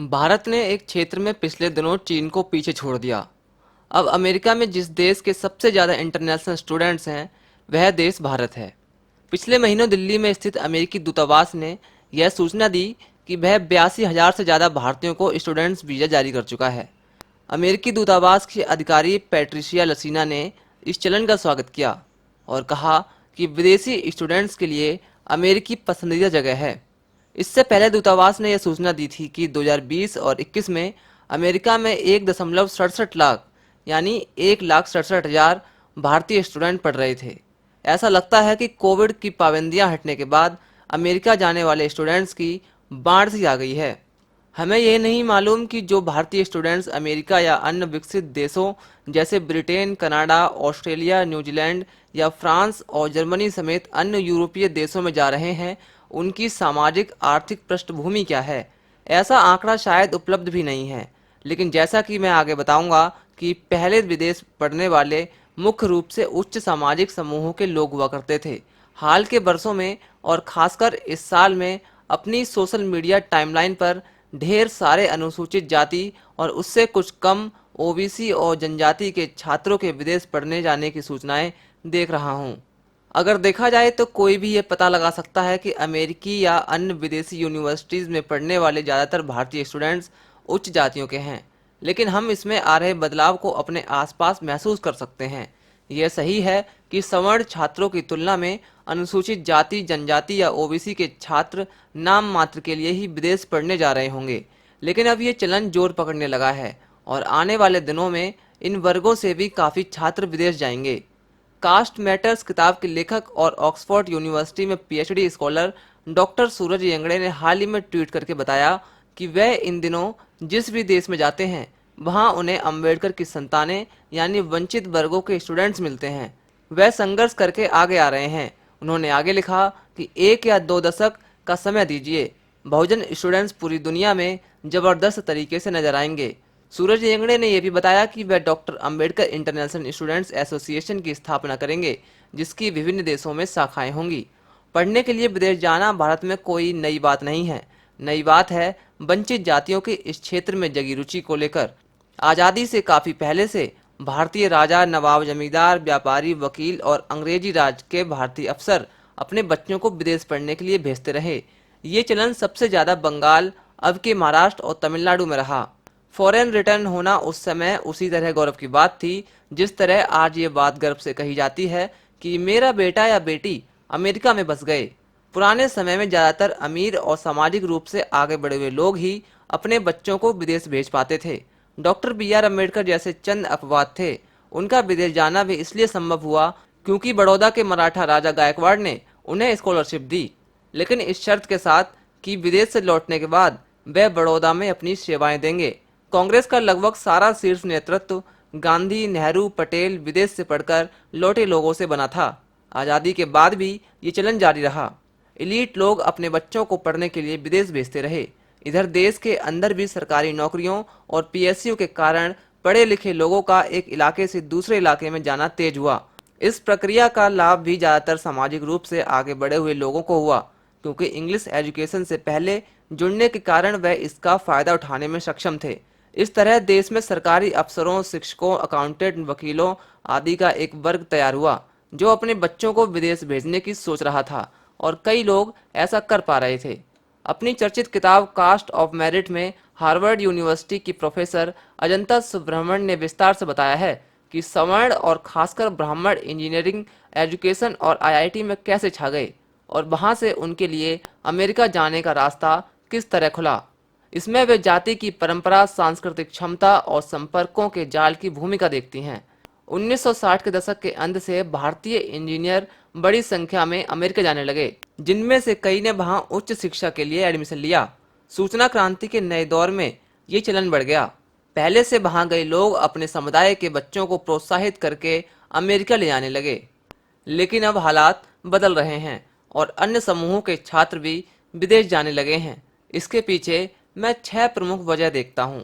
भारत ने एक क्षेत्र में पिछले दिनों चीन को पीछे छोड़ दिया। अब अमेरिका में जिस देश के सबसे ज़्यादा इंटरनेशनल स्टूडेंट्स हैं, वह देश भारत है। पिछले महीनों दिल्ली में स्थित अमेरिकी दूतावास ने यह सूचना दी कि वह 82,000 से ज़्यादा भारतीयों को स्टूडेंट्स वीज़ा जारी कर चुका है। अमेरिकी दूतावास की अधिकारी पैट्रिशिया लसीना ने इस चलन का स्वागत किया और कहा कि विदेशी स्टूडेंट्स के लिए अमेरिकी पसंदीदा जगह है। इससे पहले दूतावास ने यह सूचना दी थी कि 2020 और 21 में अमेरिका में 1.67 लाख यानी 1,67,000 भारतीय स्टूडेंट पढ़ रहे थे। ऐसा लगता है कि कोविड की पाबंदियां हटने के बाद अमेरिका जाने वाले स्टूडेंट्स की बाढ़ सी आ गई है। हमें यह नहीं मालूम कि जो भारतीय स्टूडेंट्स अमेरिका या अन्य विकसित देशों जैसे ब्रिटेन, कनाडा, ऑस्ट्रेलिया, न्यूजीलैंड या फ्रांस और जर्मनी समेत अन्य यूरोपीय देशों में जा रहे हैं, उनकी सामाजिक आर्थिक पृष्ठभूमि क्या है। ऐसा आंकड़ा शायद उपलब्ध भी नहीं है, लेकिन जैसा कि मैं आगे बताऊंगा कि पहले विदेश पढ़ने वाले मुख्य रूप से उच्च सामाजिक समूहों के लोग हुआ करते थे। हाल के वर्षों में और खासकर इस साल में अपनी सोशल मीडिया टाइमलाइन पर ढेर सारे अनुसूचित जाति और उससे कुछ कम ओबीसी और जनजाति के छात्रों के विदेश पढ़ने जाने की सूचनाएं देख रहा हूं। अगर देखा जाए तो कोई भी ये पता लगा सकता है कि अमेरिकी या अन्य विदेशी यूनिवर्सिटीज़ में पढ़ने वाले ज़्यादातर भारतीय स्टूडेंट्स उच्च जातियों के हैं, लेकिन हम इसमें आ रहे बदलाव को अपने आसपास महसूस कर सकते हैं। यह सही है कि सवर्ण छात्रों की तुलना में अनुसूचित जाति, जनजाति या ओबीसी के छात्र नाम मात्र के लिए ही विदेश पढ़ने जा रहे होंगे, लेकिन अब ये चलन जोर पकड़ने लगा है और आने वाले दिनों में इन वर्गों से भी काफ़ी छात्र विदेश जाएंगे। कास्ट मैटर्स किताब के लेखक और ऑक्सफोर्ड यूनिवर्सिटी में पीएचडी स्कॉलर डॉक्टर सूरज येंगड़े ने हाल ही में ट्वीट करके बताया कि वह इन दिनों जिस भी देश में जाते हैं, वहां उन्हें अंबेडकर की संतानें यानी वंचित वर्गों के स्टूडेंट्स मिलते हैं। वह संघर्ष करके आगे आ रहे हैं। उन्होंने आगे लिखा कि 1 या 2 दशक का समय दीजिए, बहुजन स्टूडेंट्स पूरी दुनिया में जबरदस्त तरीके से नजर आएंगे। सूरज येंगड़े ने यह भी बताया कि वह doctor Ambedkar international students association की स्थापना करेंगे, जिसकी विभिन्न देशों में शाखाएं होंगी। पढ़ने के लिए विदेश जाना भारत में कोई नई बात नहीं है। नई बात है वंचित जातियों के इस क्षेत्र में जगी रुचि को लेकर। आज़ादी से काफ़ी पहले से भारतीय राजा, नवाब, जमींदार, व्यापारी, वकील और अंग्रेजी राज के भारतीय अफसर अपने बच्चों को विदेश पढ़ने के लिए भेजते रहे। ये चलन सबसे ज़्यादा बंगाल, अब के महाराष्ट्र और तमिलनाडु में रहा। फॉरेन रिटर्न होना उस समय उसी तरह गौरव की बात थी, जिस तरह आज ये बात गर्व से कही जाती है कि मेरा बेटा या बेटी अमेरिका में बस गए। पुराने समय में ज़्यादातर अमीर और सामाजिक रूप से आगे बढ़े हुए लोग ही अपने बच्चों को विदेश भेज पाते थे। Doctor B R. अम्बेडकर जैसे चंद अपवाद थे। उनका विदेश जाना भी इसलिए संभव हुआ क्योंकि बड़ौदा के मराठा राजा गायकवाड़ ने उन्हें स्कॉलरशिप दी, लेकिन इस शर्त के साथ कि विदेश से लौटने के बाद वे बड़ौदा में अपनी सेवाएं देंगे। कांग्रेस का लगभग सारा शीर्ष नेतृत्व गांधी, नेहरू, पटेल विदेश से पढ़कर लौटे लोगों से बना था। आज़ादी के बाद भी ये चलन जारी रहा। एलीट लोग अपने बच्चों को पढ़ने के लिए विदेश भेजते रहे। इधर देश के अंदर भी सरकारी नौकरियों और पीएसयू के कारण पढ़े लिखे लोगों का एक इलाके से दूसरे इलाके में जाना तेज हुआ। इस प्रक्रिया का लाभ भी ज़्यादातर सामाजिक रूप से आगे बढ़े हुए लोगों को हुआ, क्योंकि इंग्लिश एजुकेशन से पहले जुड़ने के कारण वह इसका फ़ायदा उठाने में सक्षम थे। इस तरह देश में सरकारी अफसरों, शिक्षकों, अकाउंटेंट, वकीलों आदि का एक वर्ग तैयार हुआ जो अपने बच्चों को विदेश भेजने की सोच रहा था, और कई लोग ऐसा कर पा रहे थे। अपनी चर्चित किताब कास्ट ऑफ मेरिट में हार्वर्ड यूनिवर्सिटी की प्रोफेसर अजंता सुब्रमण्यन ने विस्तार से बताया है कि सवर्ण और खासकर ब्राह्मण इंजीनियरिंग, एजुकेशन और आईआईटी में कैसे छा गए और वहां से उनके लिए अमेरिका जाने का रास्ता किस तरह खुला। इसमें वे जाति की परंपरा, सांस्कृतिक क्षमता और संपर्कों के जाल की भूमिका देखती हैं। 1960 के दशक के अंत से भारतीय इंजीनियर बड़ी संख्या में अमेरिका जाने लगे, जिनमें से कई ने वहां उच्च शिक्षा के लिए एडमिशन लिया। सूचना क्रांति के नए दौर में ये चलन बढ़ गया। पहले से वहां गए लोग अपने समुदाय के बच्चों को प्रोत्साहित करके अमेरिका ले जाने लगे, लेकिन अब हालात बदल रहे हैं और अन्य समूहों के छात्र भी विदेश जाने लगे हैं। इसके पीछे मैं 6 प्रमुख वजह देखता हूँ।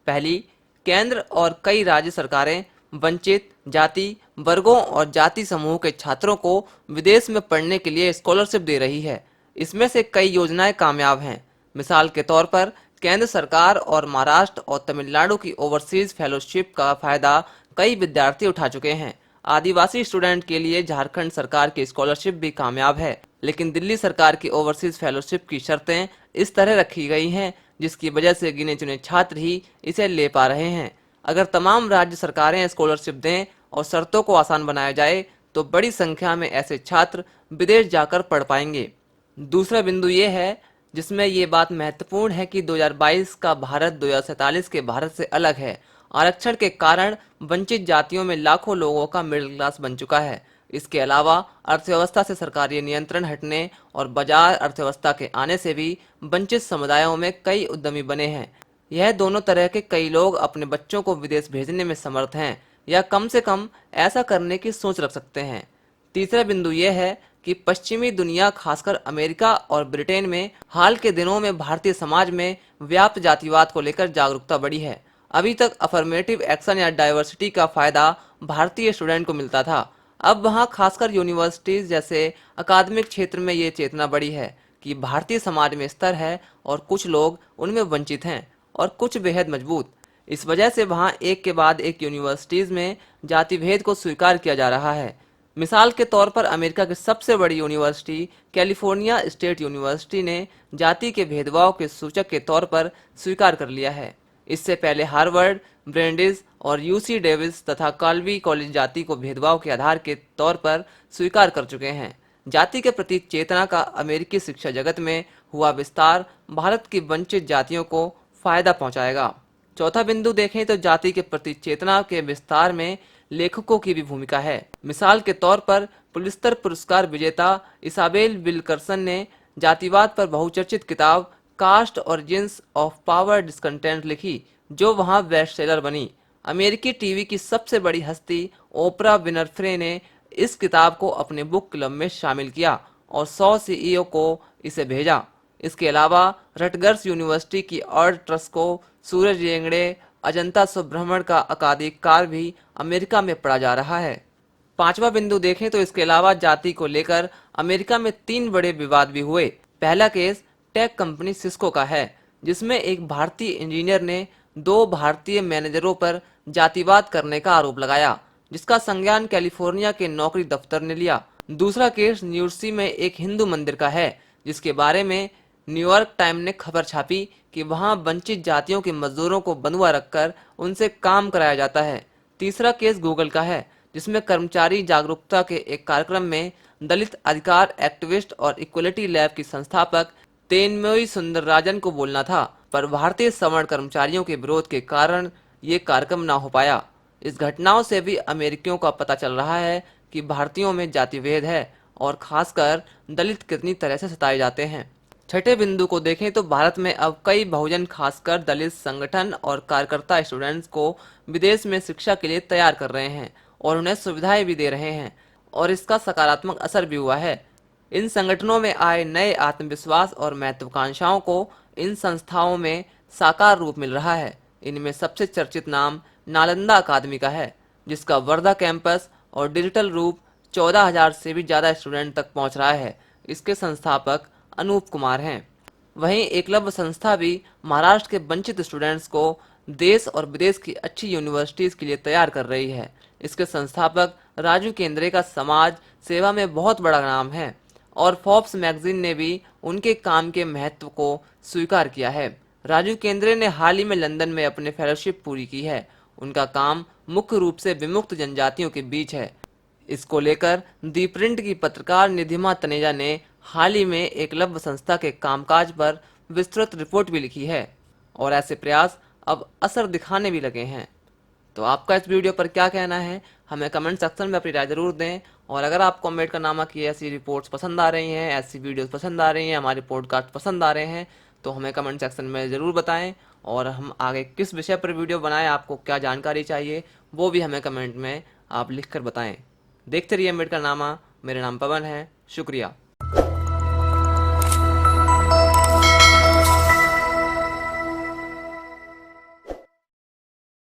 पहली, केंद्र और कई राज्य सरकारें वंचित जाति वर्गों और जाति समूह के छात्रों को विदेश में पढ़ने के लिए स्कॉलरशिप दे रही है। इसमें से कई योजनाएं कामयाब हैं। मिसाल के तौर पर केंद्र सरकार और महाराष्ट्र और तमिलनाडु की ओवरसीज फेलोशिप का फायदा कई विद्यार्थी उठा चुके हैं। आदिवासी स्टूडेंट के लिए झारखंड सरकार की स्कॉलरशिप भी कामयाब है, लेकिन दिल्ली सरकार की ओवरसीज फेलोशिप की शर्तें इस तरह रखी गई हैं जिसकी वजह से गिने चुने छात्र ही इसे ले पा रहे हैं। अगर तमाम राज्य सरकारें स्कॉलरशिप दें और शर्तों को आसान बनाया जाए तो बड़ी संख्या में ऐसे छात्र विदेश जाकर पढ़ पाएंगे। दूसरा बिंदु ये है जिसमें ये बात महत्वपूर्ण है कि 2022 का भारत 2047 के भारत से अलग है। आरक्षण के कारण वंचित जातियों में लाखों लोगों का मिडिल क्लास बन चुका है। इसके अलावा अर्थव्यवस्था से सरकारी नियंत्रण हटने और बाजार अर्थव्यवस्था के आने से भी वंचित समुदायों में कई उद्यमी बने हैं। यह दोनों तरह के कई लोग अपने बच्चों को विदेश भेजने में समर्थ हैं या कम से कम ऐसा करने की सोच रख सकते हैं। तीसरा बिंदु यह है कि पश्चिमी दुनिया खासकर अमेरिका और ब्रिटेन में हाल के दिनों में भारतीय समाज में व्याप्त जातिवाद को लेकर जागरूकता बढ़ी है। अभी तक अफर्मेटिव एक्शन या डाइवर्सिटी का फायदा भारतीय स्टूडेंट को मिलता था। अब वहां खासकर यूनिवर्सिटीज जैसे अकादमिक क्षेत्र में ये चेतना बढ़ी है कि भारतीय समाज में स्तर है और कुछ लोग उनमें वंचित हैं और कुछ बेहद मजबूत। इस वजह से वहां एक के बाद एक यूनिवर्सिटीज में जाति भेद को स्वीकार किया जा रहा है। मिसाल के तौर पर अमेरिका की सबसे बड़ी यूनिवर्सिटी कैलिफोर्निया स्टेट यूनिवर्सिटी ने जाति के भेदभाव के सूचक के तौर पर स्वीकार कर लिया है। इससे पहले हार्वर्ड, ब्रेंडिस और यूसी डेविस तथा कॉल्बी कॉलेज जाति को भेदभाव के आधार के तौर पर स्वीकार कर चुके हैं। जाति के प्रति चेतना का अमेरिकी शिक्षा जगत में हुआ विस्तार भारत की वंचित जातियों को फायदा पहुंचाएगा। चौथा बिंदु देखें तो जाति के प्रति चेतना के विस्तार में लेखकों की भी भूमिका है। मिसाल के तौर पर पुलित्जर पुरस्कार विजेता इसाबेल विल्कर्सन ने जातिवाद पर बहुचर्चित किताब caste origins of power discontent लिखी, जो वहां बेस्टसेलर बनी। अमेरिकी टीवी की सबसे बड़ी हस्ती ओपरा विनफ्रे ने इस किताब को अपने बुक क्लब में शामिल किया और 100 सीईओ को इसे भेजा। इसके अलावा रटगर्स यूनिवर्सिटी की अर्ड ट्रस्ट को सूरज येंगड़े अजंता सुब्रह्मण्य का अकादिकार भी अमेरिका में पढ़ा जा रहा है। पांचवा बिंदु देखें तो इसके अलावा जाति को लेकर अमेरिका में 3 बड़े विवाद भी हुए। पहला केस टेक कंपनी सिस्को का है, जिसमें एक भारतीय इंजीनियर ने 2 भारतीय मैनेजरों पर जातिवाद करने का आरोप लगाया, जिसका संज्ञान कैलिफोर्निया के नौकरी दफ्तर ने लिया। दूसरा केस न्यूयॉर्सी में एक हिंदू मंदिर का है, जिसके बारे में न्यूयॉर्क टाइम ने खबर छापी कि वहां वंचित जातियों के मजदूरों को बंधुआ रखकर उनसे काम कराया जाता है। तीसरा केस गूगल का है, जिसमें कर्मचारी जागरूकता के एक कार्यक्रम में दलित अधिकार एक्टिविस्ट और इक्वलिटी लैब की संस्थापक तेनमोई सुंदरराजन को बोलना था, पर भारतीय सवर्ण कर्मचारियों के विरोध के कारण ये कार्यक्रम ना हो पाया। इस घटनाओं से भी अमेरिकियों का पता चल रहा है कि भारतीयों में जाति भेद है और खासकर दलित कितनी तरह से सताए जाते हैं। छठे बिंदु को देखें तो भारत में अब कई बहुजन खासकर दलित संगठन और कार्यकर्ता स्टूडेंट्स को विदेश में शिक्षा के लिए तैयार कर रहे हैं और उन्हें सुविधाएं भी दे रहे हैं, और इसका सकारात्मक असर भी हुआ है। इन संगठनों में आए नए आत्मविश्वास और महत्वाकांक्षाओं को इन संस्थाओं में साकार रूप मिल रहा है। इनमें सबसे चर्चित नाम नालंदा अकादमी का है, जिसका वर्धा कैंपस और डिजिटल रूप 14,000 से भी ज़्यादा स्टूडेंट तक पहुंच रहा है। इसके संस्थापक अनूप कुमार हैं। वहीं एकलव्य संस्था भी महाराष्ट्र के वंचित स्टूडेंट्स को देश और विदेश की अच्छी यूनिवर्सिटीज के लिए तैयार कर रही है। इसके संस्थापक राजू केंद्रे का समाज सेवा में बहुत बड़ा नाम है और फोर्ब्स मैगजीन ने भी उनके काम के महत्व को स्वीकार किया है। राजू केंद्रे ने हाल ही में लंदन में अपने फेलोशिप पूरी की है। उनका काम मुख्य रूप से विमुक्त जनजातियों के बीच है। इसको लेकर दी प्रिंट की पत्रकार निधिमा तनेजा ने हाल ही में एकलव्य संस्था के कामकाज पर विस्तृत रिपोर्ट भी लिखी है और ऐसे प्रयास अब असर दिखाने भी लगे हैं। तो आपका इस वीडियो पर क्या कहना है, हमें कमेंट सेक्शन में अपनी राय जरूर दें। और अगर आपको अम्बेडकर नामा की ऐसी रिपोर्ट्स पसंद आ रही हैं, ऐसी वीडियोस पसंद आ रही हैं, हमारे पॉडकास्ट पसंद आ रहे हैं, तो हमें कमेंट सेक्शन में ज़रूर बताएं। और हम आगे किस विषय पर वीडियो बनाएं, आपको क्या जानकारी चाहिए, वो भी हमें कमेंट में आप लिख कर बताएं। देखते रहिए अम्बेडकर नामा। मेरा नाम पवन है। शुक्रिया।